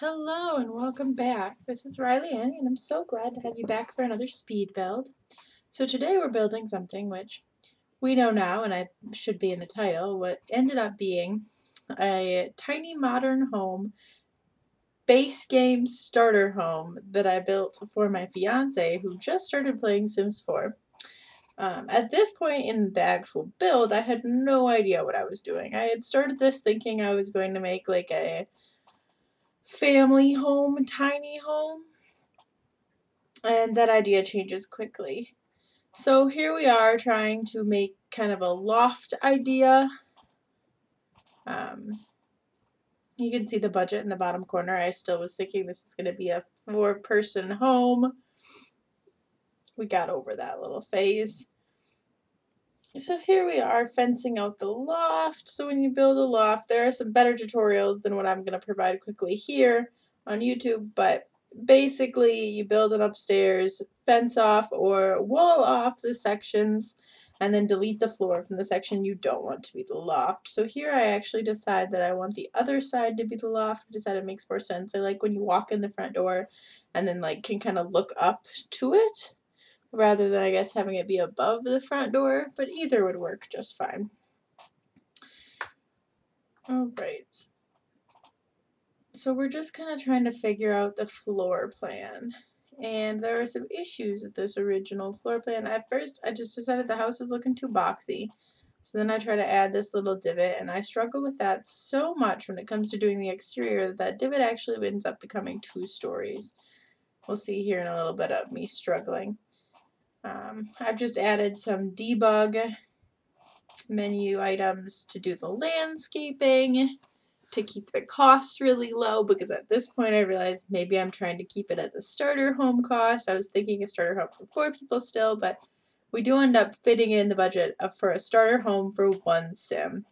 Hello and welcome back. This is Riley Ann, and I'm so glad to have you back for another speed build. So today we're building something which we know now, and I should be in the title, what ended up being a tiny modern home, base game starter home that I built for my fiance who just started playing Sims 4. At this point in the actual build, I had no idea what I was doing. I had started this thinking I was going to make like a family home, tiny home, and that idea changes quickly. So here we are trying to make kind of a loft idea. You can see the budget in the bottom corner. I still was thinking this is going to be a 4-person home. We got over that little phase. So here we are fencing out the loft. So when you build a loft, there are some better tutorials than what I'm going to provide quickly here on YouTube, but basically you build an upstairs, fence off or wall off the sections, and then delete the floor from the section you don't want to be the loft. So here I actually decide that I want the other side to be the loft. I decided it makes more sense. I like when you walk in the front door and then like can kind of look up to it, rather than, I guess, having it be above the front door, but either would work just fine. Alright. So we're just kind of trying to figure out the floor plan. And there are some issues with this original floor plan. At first, I just decided the house was looking too boxy. So then I try to add this little divot, and I struggle with that so much when it comes to doing the exterior that that divot actually ends up becoming 2 stories. We'll see here in a little bit of me struggling. I've just added some debug menu items to do the landscaping to keep the cost really low, because at this point I realized maybe I'm trying to keep it as a starter home cost. I was thinking a starter home for 4 people still, but we do end up fitting in the budget for a starter home for 1 sim.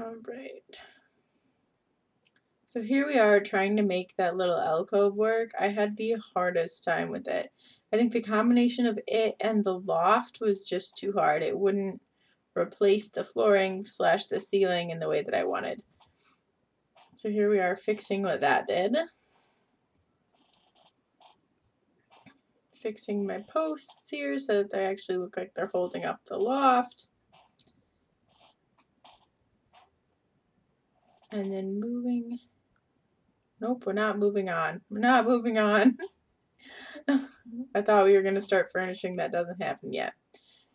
Alright. So here we are trying to make that little alcove work. I had the hardest time with it. I think the combination of it and the loft was just too hard. It wouldn't replace the flooring / the ceiling in the way that I wanted. So here we are fixing what that did. Fixing my posts here so that they actually look like they're holding up the loft. And then moving. Nope, we're not moving on. We're not moving on. I thought we were going to start furnishing. That doesn't happen yet.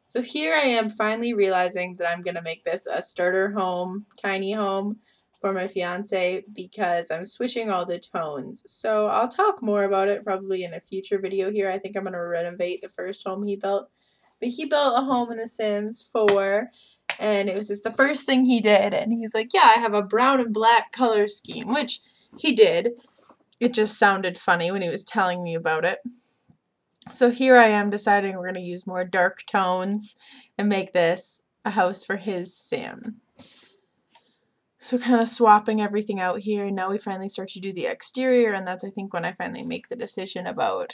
So here I am finally realizing that I'm going to make this a starter home, tiny home for my fiance, because I'm switching all the tones. So I'll talk more about it probably in a future video here. I think I'm going to renovate the first home he built. But he built a home in The Sims 4, and it was just the first thing he did. And he's like, yeah, I have a brown and black color scheme, which he did. It just sounded funny when he was telling me about it. So here I am deciding we're going to use more dark tones and make this a house for his sim. So kind of swapping everything out here. Now we finally start to do the exterior, and that's, I think, when I finally make the decision about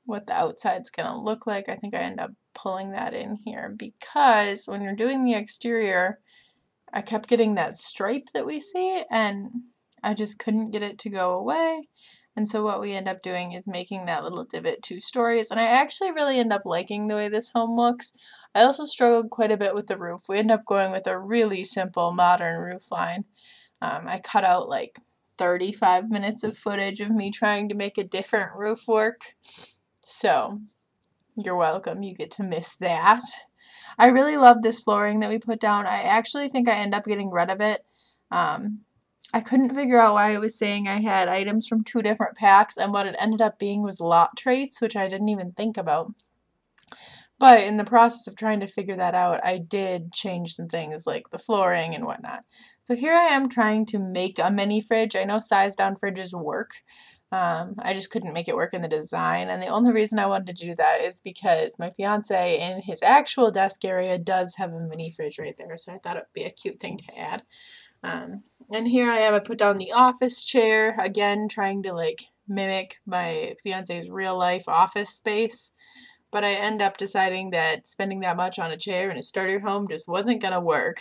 what the outside's going to look like. I think I end up pulling that in here because when you're doing the exterior, I kept getting that stripe that we see, and I just couldn't get it to go away. And so what we end up doing is making that little divot 2 stories, and I actually really end up liking the way this home looks. I also struggled quite a bit with the roof. We end up going with a really simple modern roof line. I cut out like 35 minutes of footage of me trying to make a different roof work. So you're welcome, you get to miss that. I really love this flooring that we put down. I actually think I end up getting rid of it. I couldn't figure out why it was saying I had items from 2 different packs, and what it ended up being was lot traits, which I didn't even think about. But in the process of trying to figure that out, I did change some things like the flooring and whatnot. So here I am trying to make a mini fridge. I know size down fridges work. I just couldn't make it work in the design, and the only reason I wanted to do that is because my fiance in his actual desk area does have a mini fridge right there, so I thought it would be a cute thing to add. And here I am, I put down the office chair, again trying to like mimic my fiance's real life office space, but I end up deciding that spending that much on a chair in a starter home just wasn't gonna work.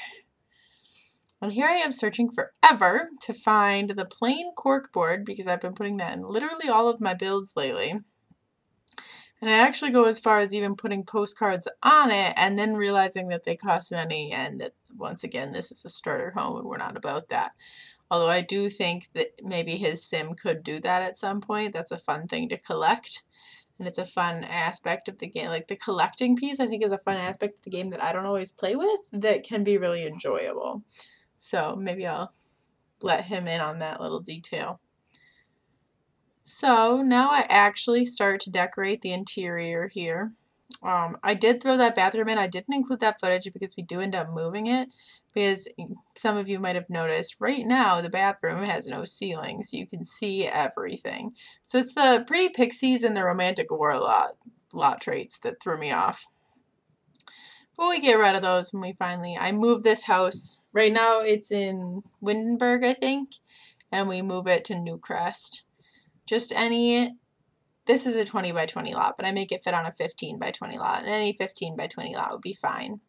And here I am searching forever to find the plain cork board because I've been putting that in literally all of my builds lately. And I actually go as far as even putting postcards on it and then realizing that they cost money and that, once again, this is a starter home and we're not about that. Although I do think that maybe his sim could do that at some point. That's a fun thing to collect. And it's a fun aspect of the game. Like the collecting piece, I think, is a fun aspect of the game that I don't always play with that can be really enjoyable. So maybe I'll let him in on that little detail. So now I actually start to decorate the interior here. I did throw that bathroom in. I didn't include that footage because we do end up moving it, because some of you might have noticed right now the bathroom has no ceiling, so you can see everything. So it's the pretty pixies and the romantic war lot traits that threw me off. But we get rid of those when I move this house. Right now it's in Windenburg, I think, and we move it to Newcrest. This is a 20 by 20 lot, but I make it fit on a 15 by 20 lot, and any 15 by 20 lot would be fine.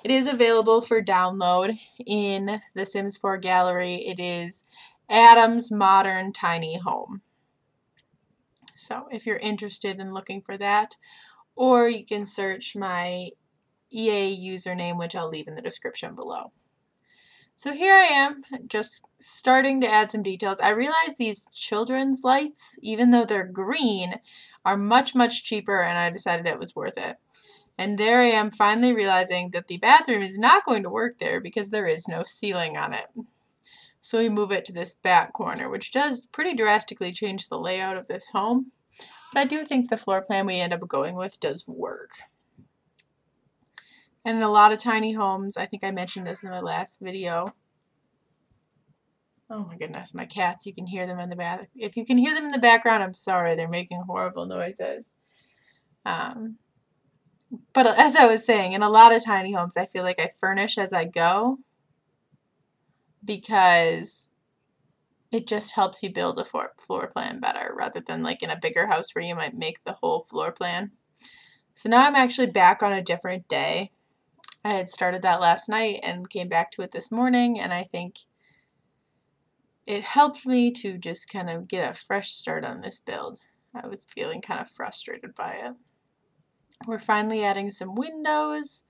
It is available for download in the Sims 4 gallery. It is Adam's Modern Tiny Home. So if you're interested in looking for that, or you can search my EA username, which I'll leave in the description below. So here I am, just starting to add some details. I realize these children's lights, even though they're green, are much, much cheaper, and I decided it was worth it. And there I am finally realizing that the bathroom is not going to work there because there is no ceiling on it. So we move it to this back corner, which does pretty drastically change the layout of this home. But I do think the floor plan we end up going with does work. And in a lot of tiny homes, I think I mentioned this in my last video. Oh my goodness, my cats, you can hear them in the back. If you can hear them in the background, I'm sorry, they're making horrible noises. But as I was saying, in a lot of tiny homes, I feel like I furnish as I go because it just helps you build a floor plan better rather than like in a bigger house where you might make the whole floor plan. So now I'm actually back on a different day. I had started that last night and came back to it this morning, and I think it helped me to just kind of get a fresh start on this build. I was feeling kind of frustrated by it. We're finally adding some windows.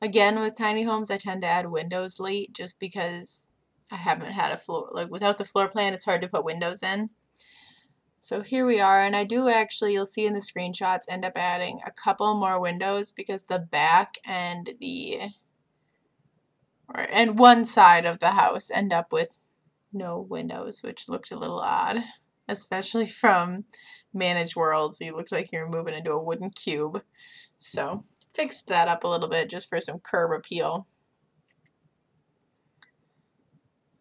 Again, with tiny homes, I tend to add windows late just because I haven't had a floor, like without the floor plan, it's hard to put windows in. So here we are, and I do actually, you'll see in the screenshots, end up adding a couple more windows because the back and one side of the house end up with no windows, which looked a little odd, especially from Managed Worlds. You looked like you were moving into a wooden cube. So fixed that up a little bit just for some curb appeal.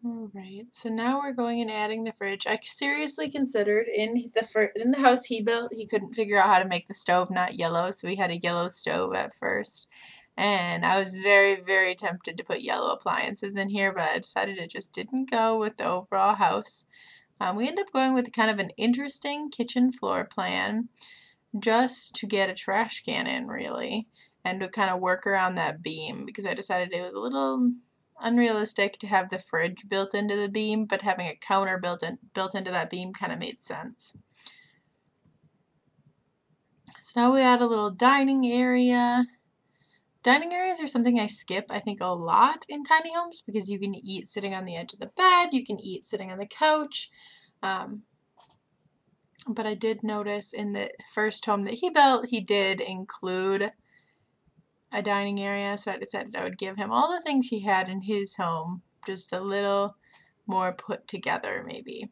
Alright, so now we're going and adding the fridge. I seriously considered in the house he built, he couldn't figure out how to make the stove not yellow, so we had a yellow stove at first. And I was very, very tempted to put yellow appliances in here, but I decided it just didn't go with the overall house. We ended up going with kind of an interesting kitchen floor plan just to get a trash can in, really, and to kind of work around that beam because I decided it was a little unrealistic to have the fridge built into the beam, but having a counter built into that beam kind of made sense. So now we add a little dining area. Dining areas are something I skip, I think, a lot in tiny homes because you can eat sitting on the edge of the bed, you can eat sitting on the couch. But I did notice in the first home that he built, he did include a dining area, so I decided I would give him all the things he had in his home, just a little more put together, maybe.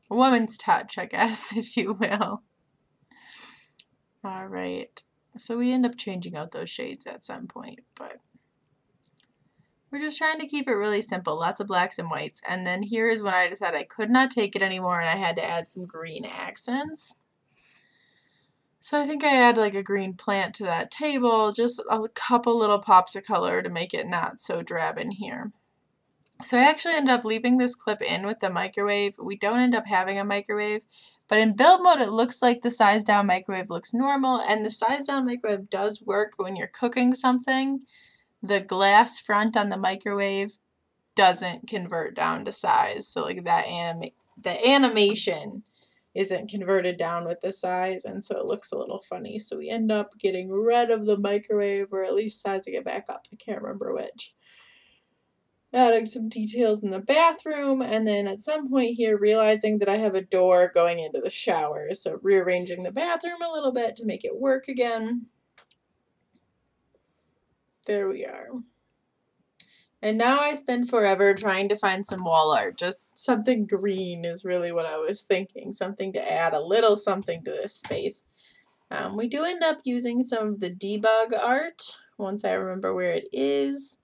A woman's touch, I guess, if you will. Alright, so we end up changing out those shades at some point, but we're just trying to keep it really simple, lots of blacks and whites. And then here is when I decided I could not take it anymore and I had to add some green accents. So I think I add like a green plant to that table, just a couple little pops of color to make it not so drab in here. So I actually ended up leaving this clip in with the microwave. We don't end up having a microwave, but in build mode it looks like the size down microwave looks normal, and the size down microwave does work when you're cooking something. The glass front on the microwave doesn't convert down to size. So like the animation isn't converted down with the size, and so it looks a little funny. So we end up getting rid of the microwave, or at least sizing it back up. I can't remember which. Adding some details in the bathroom, and then at some point here realizing that I have a door going into the shower, so rearranging the bathroom a little bit to make it work again. There we are. And now I spend forever trying to find some wall art. Just something green is really what I was thinking. Something to add a little something to this space. We do end up using some of the debug art once I remember where it is.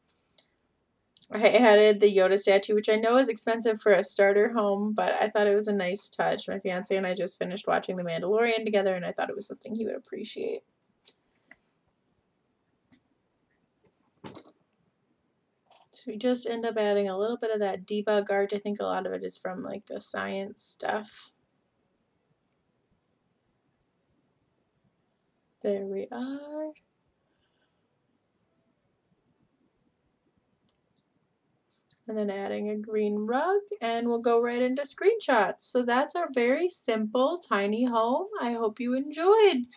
I added the Yoda statue, which I know is expensive for a starter home, but I thought it was a nice touch. My fiance and I just finished watching The Mandalorian together, and I thought it was something he would appreciate. So we just end up adding a little bit of that debug art. I think a lot of it is from like the science stuff. There we are. And then adding a green rug, and we'll go right into screenshots. So that's our very simple tiny home. I hope you enjoyed.